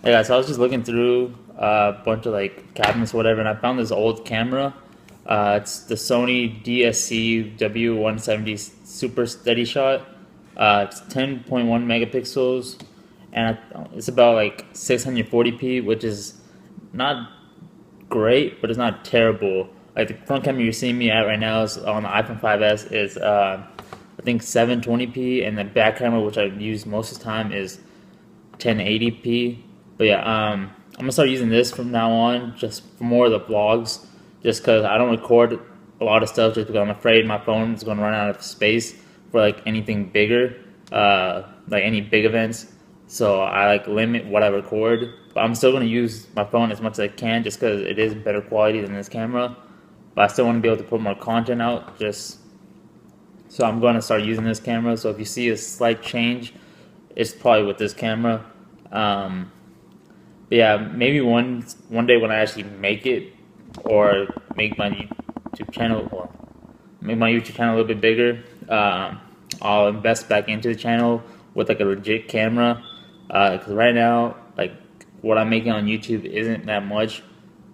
Hey guys, so I was just looking through a bunch of like cabinets or whatever, and I found this old camera. It's the Sony DSC W170 Super Steady Shot. It's 10.1 megapixels, and it's about like 640p, which is not great, but it's not terrible. Like the front camera you're seeing me at right now is on the iPhone 5S is I think 720p, and the back camera, which I use most of the time, is 1080p. But yeah, I'm gonna start using this from now on, just for more of the vlogs, just because I don't record a lot of stuff, just because I'm afraid my phone is gonna run out of space for like anything bigger, like any big events. So I like limit what I record, but I'm still gonna use my phone as much as I can, just because it is better quality than this camera. But I still want to be able to put more content out, just so I'm going to start using this camera. So if you see a slight change, it's probably with this camera. But yeah, maybe one day when I actually make it, or make my YouTube channel, or make my YouTube channel a little bit bigger, I'll invest back into the channel with like a legit camera. Because right now, like what I'm making on YouTube isn't that much.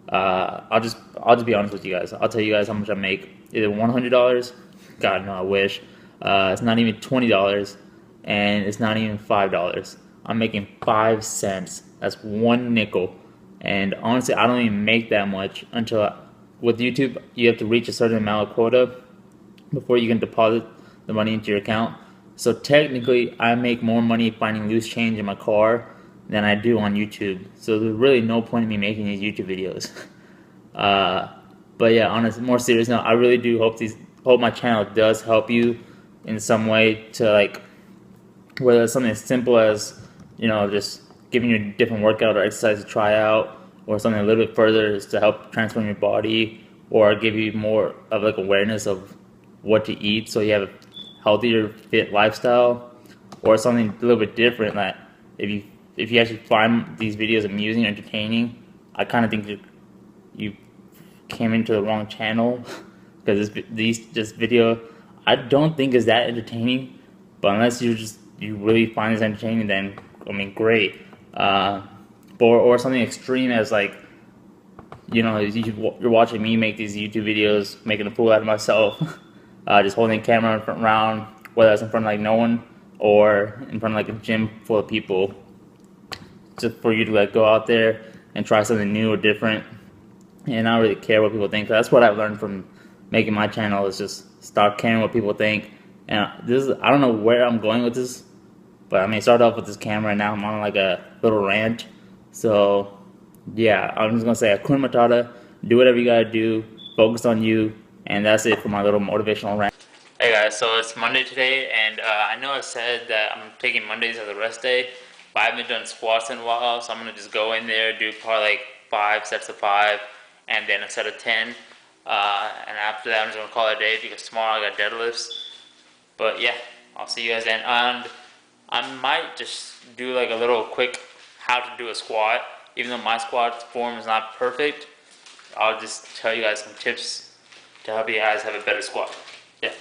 I'll just be honest with you guys. I'll tell you guys how much I make. Either $100. God no, I wish. It's not even $20, and it's not even $5. I'm making 5 cents. That's 1 nickel. And honestly, I don't even make that much until with YouTube, you have to reach a certain amount of quota before you can deposit the money into your account. So technically, I make more money finding loose change in my car than I do on YouTube. So there's really no point in me making these YouTube videos. But yeah, on a more serious note, I really do hope my channel does help you in some way, to like, whether it's something as simple as, you know, just giving you a different workout or exercise to try out, or something a little bit further is to help transform your body, or give you more of like awareness of what to eat so you have a healthier, fit lifestyle, or something a little bit different. That if you actually find these videos amusing or entertaining, I kind of think you came into the wrong channel, because this video I don't think is that entertaining. But unless you really find this entertaining, then I mean, great. Or something extreme as like, you know, you're watching me make these YouTube videos, making a fool out of myself, just holding a camera in front round, whether it's in front of like no one or in front of like a gym full of people, just for you to like go out there and try something new or different, and not really care what people think. That's what I've learned from making my channel, is just stop caring what people think. And I don't know where I'm going with this, but I mean, I started off with this camera, and now I'm on like a little rant. So yeah, I'm just gonna say Hakuna Matata. Do whatever you gotta do. Focus on you, and that's it for my little motivational rant. Hey guys, so it's Monday today, and I know I said that I'm taking Mondays as a rest day, but I haven't done squats in a while, so I'm gonna just go in there, do probably like 5 sets of 5, and then a set of 10. And after that, I'm just gonna call it a day, because tomorrow I got deadlifts. But yeah, I'll see you guys then. And I might just do like a little quick how to do a squat, even though my squat form is not perfect. I'll just tell you guys some tips to help you guys have a better squat. Yeah.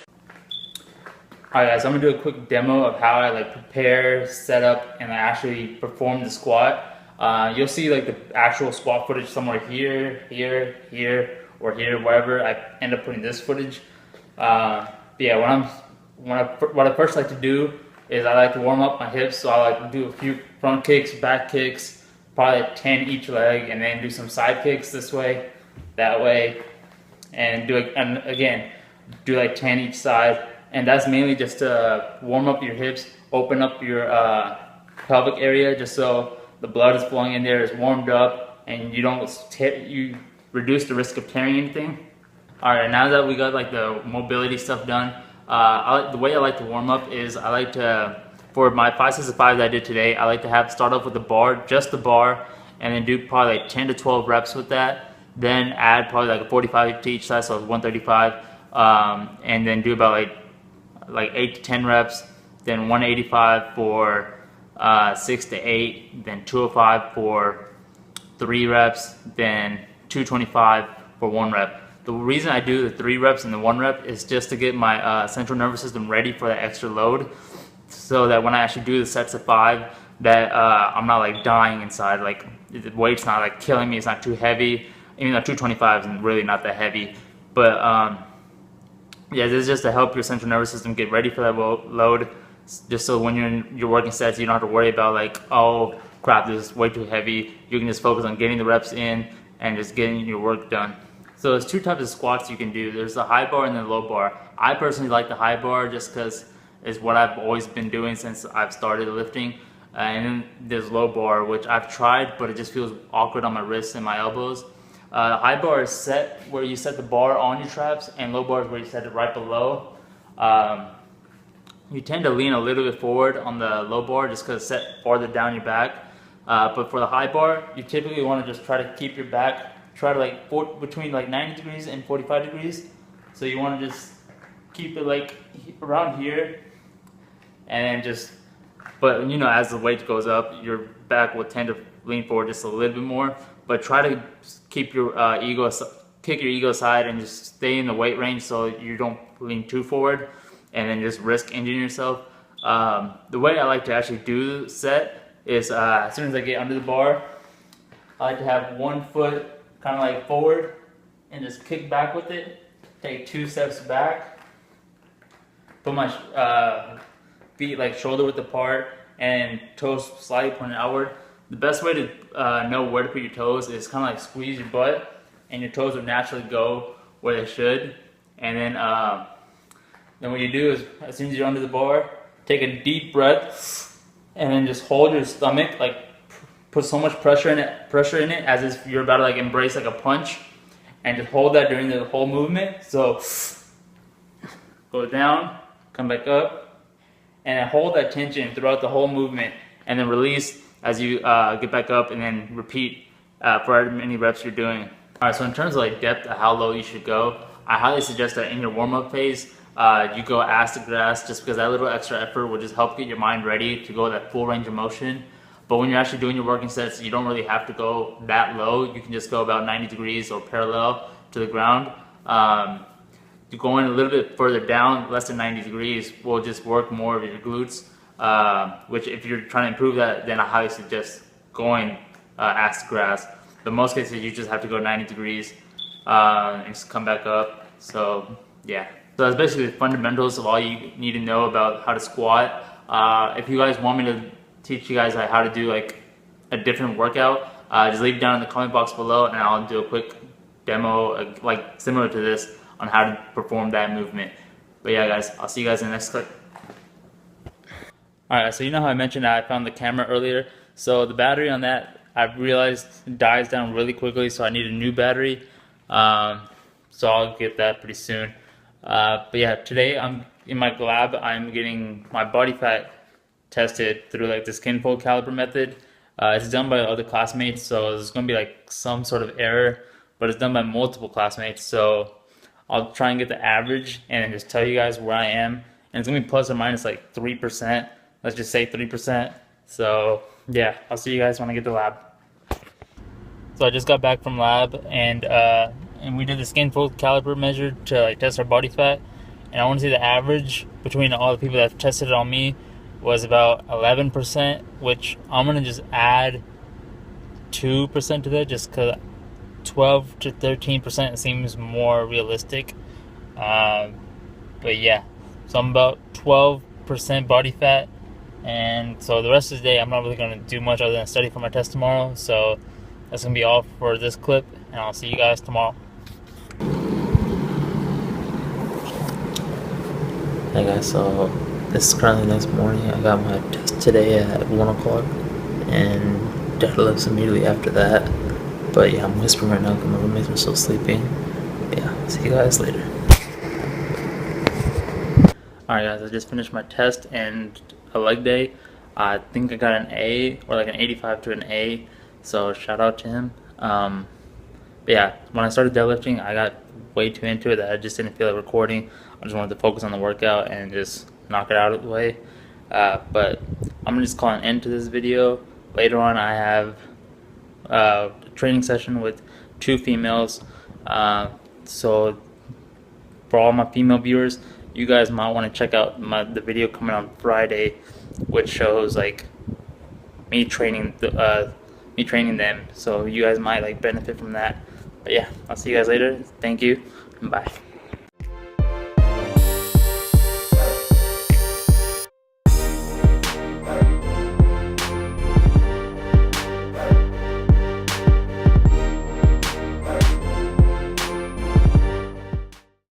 Alright guys, I'm gonna do a quick demo of how I like prepare, set up, and actually perform the squat. You'll see like the actual squat footage somewhere here, or here, wherever I end up putting this footage. But yeah, what I first like to do is I like to warm up my hips. So I like to do a few front kicks, back kicks, probably 10 each leg, and then do some side kicks this way, that way, and again do like 10 each side. And that's mainly just to warm up your hips, open up your pelvic area, just so the blood is flowing in there, is warmed up, and you reduce the risk of tearing anything. Alright, now that we got like the mobility stuff done, the way I like to warm up is I like to, for my 5 sets of 5 that I did today, I like to start off with the bar, just the bar, and then do probably like 10 to 12 reps with that. Then add probably like a 45 to each side, so 135, and then do about like 8 to 10 reps, then 185 for 6 to 8, then 205 for 3 reps, then 225 for 1 rep. The reason I do the 3 reps and the 1 rep is just to get my central nervous system ready for that extra load, so that when I actually do the sets of 5, that I'm not like dying inside. Like the weight's not like killing me. It's not too heavy. Even though 225 is really not that heavy, but yeah, this is just to help your central nervous system get ready for that load. Just so when you're in your working sets, you don't have to worry about like, oh crap, this is way too heavy. You can just focus on getting the reps in and just getting your work done. So there's two types of squats you can do. There's the high bar and the low bar. I personally like the high bar just because it's what I've always been doing since I've started lifting. And then there's low bar, which I've tried, but it just feels awkward on my wrists and my elbows. High bar is set where you set the bar on your traps, and low bar is where you set it right below. You tend to lean a little bit forward on the low bar just because it's set farther down your back. But for the high bar, you typically want to just try to keep your back, try to like between like 90 degrees and 45 degrees. So you want to just keep it like around here, and then just, but you know, as the weight goes up, your back will tend to lean forward just a little bit more. But try to keep your kick your ego aside and just stay in the weight range so you don't lean too forward and then just risk injuring yourself. The way I like to actually do the set is as soon as I get under the bar, I like to have one foot kind of like forward and just kick back with it. Take 2 steps back, put my feet like shoulder width apart and toes slightly pointed outward. The best way to know where to put your toes is kind of like squeeze your butt, and your toes will naturally go where they should. And then what you do is, as soon as you're under the bar, take a deep breath, and then just hold your stomach, like put so much pressure in it as if you're about to like embrace like a punch, and just hold that during the whole movement. So go down, come back up, and then hold that tension throughout the whole movement, and then release as you get back up, and then repeat for as many reps you're doing. Alright, so in terms of like depth of how low you should go, I highly suggest that in your warm-up phase, you go ass to grass, just because that little extra effort will just help get your mind ready to go that full range of motion. But when you're actually doing your working sets, you don't really have to go that low. You can just go about 90 degrees or parallel to the ground. Going a little bit further down, less than 90 degrees, will just work more of your glutes. Which if you're trying to improve that, then I highly suggest going ass to grass. But in most cases, you just have to go 90 degrees and just come back up. So yeah, so that's basically the fundamentals of all you need to know about how to squat. If you guys want me to teach you guys how to do like a different workout, just leave it down in the comment box below, and I'll do a quick demo like similar to this on how to perform that movement. But yeah guys, I'll see you guys in the next clip. Alright, so you know how I mentioned that I found the camera earlier? So the battery on that, I've realized, dies down really quickly, so I need a new battery. So I'll get that pretty soon. But yeah, today I'm in my lab. I'm getting my body fat tested through like the skin fold caliper method. It's done by other classmates, so there's going to be like some sort of error, but it's done by multiple classmates. So I'll try and get the average and then just tell you guys where I am. And it's going to be plus or minus like 3%. Let's just say 3%. So yeah, I'll see you guys when I get to lab. So I just got back from lab, and we did the skin fold caliper measure to like test our body fat. And I want to see the average between all the people that tested it on me was about 11%, which I'm gonna just add 2% to that, just because 12 to 13% seems more realistic. But yeah, so I'm about 12% body fat, and so the rest of the day I'm not really gonna do much other than study for my test tomorrow. So that's gonna be all for this clip, and I'll see you guys tomorrow. Hey guys, so this is currently the next morning. I got my test today at 1 o'clock and deadlifts immediately after that. But yeah, I'm whispering right now because my roommates are still sleeping. Yeah, see you guys later. Alright guys, I just finished my test and a leg day. I think I got an A, or like an 85 to an A, so shout out to him. But yeah, when I started deadlifting, I got way too into it that I just didn't feel like recording. I just wanted to focus on the workout and just knock it out of the way. But I'm gonna just call an end to this video. Later on, I have a training session with 2 females. So for all my female viewers, you guys might want to check out the video coming on Friday, which shows like me training them. So you guys might like benefit from that. But yeah, I'll see you guys later. Thank you. Bye.